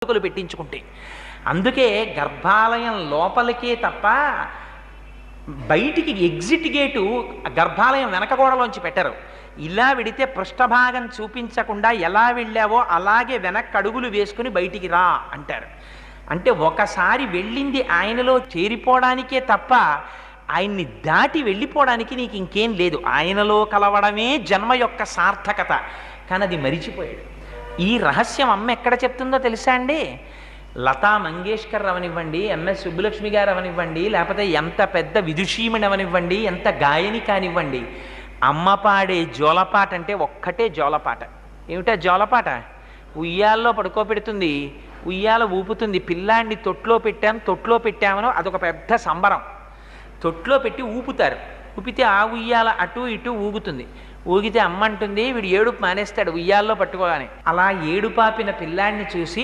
పుట్టుకలు పెట్టించుకుంటే. అందుకే గర్భాలయం లోపలికే తప్ప బయటికి ఎగ్జిట్ గేటు గర్భాలయం వెనక గోడలోంచి పెట్టరు. ఇలా వెడితే పృష్ఠభాగం చూపించకుండా ఎలా వెళ్ళావో అలాగే వెనక్కి అడుగులు వేసుకుని బయటికి రా అంటారు. అంటే ఒకసారి వెళ్ళింది ఆయనలో చేరిపోవడానికే తప్ప ఆయన్ని దాటి వెళ్ళిపోవడానికి నీకు ఇంకేం లేదు. ఆయనలో కలవడమే జన్మ యొక్క సార్థకత. కానీ అది మరిచిపోయాడు. ఈ రహస్యం అమ్మ ఎక్కడ చెప్తుందో తెలుసా అండి? లతా మంగేష్కర్ అవనివ్వండి, ఎంఎస్ సుబ్బులక్ష్మి గారు అవనివ్వండి, లేకపోతే ఎంత పెద్ద విదుషీమణి అవనివ్వండి, ఎంత గాయని కానివ్వండి, అమ్మ పాడే జోలపాట అంటే ఒక్కటే జోలపాట. ఏమిటా జోలపాట? ఉయ్యాల్లో పడుకోబెడుతుంది, ఉయ్యాల ఊపుతుంది, పిల్లాన్ని తొట్లో పెట్టామనో అదొక పెద్ద సంబరం. తొట్లో పెట్టి ఊపుతారు, ఊపితే ఆ ఉయ్యాల అటు ఇటు ఊగుతుంది. ఊగితే అమ్మ అంటుంది వీడు ఏడుపు మానేస్తాడు ఉయ్యాల్లో పట్టుకోగానే. అలా ఏడుపాపిన పిల్లాన్ని చూసి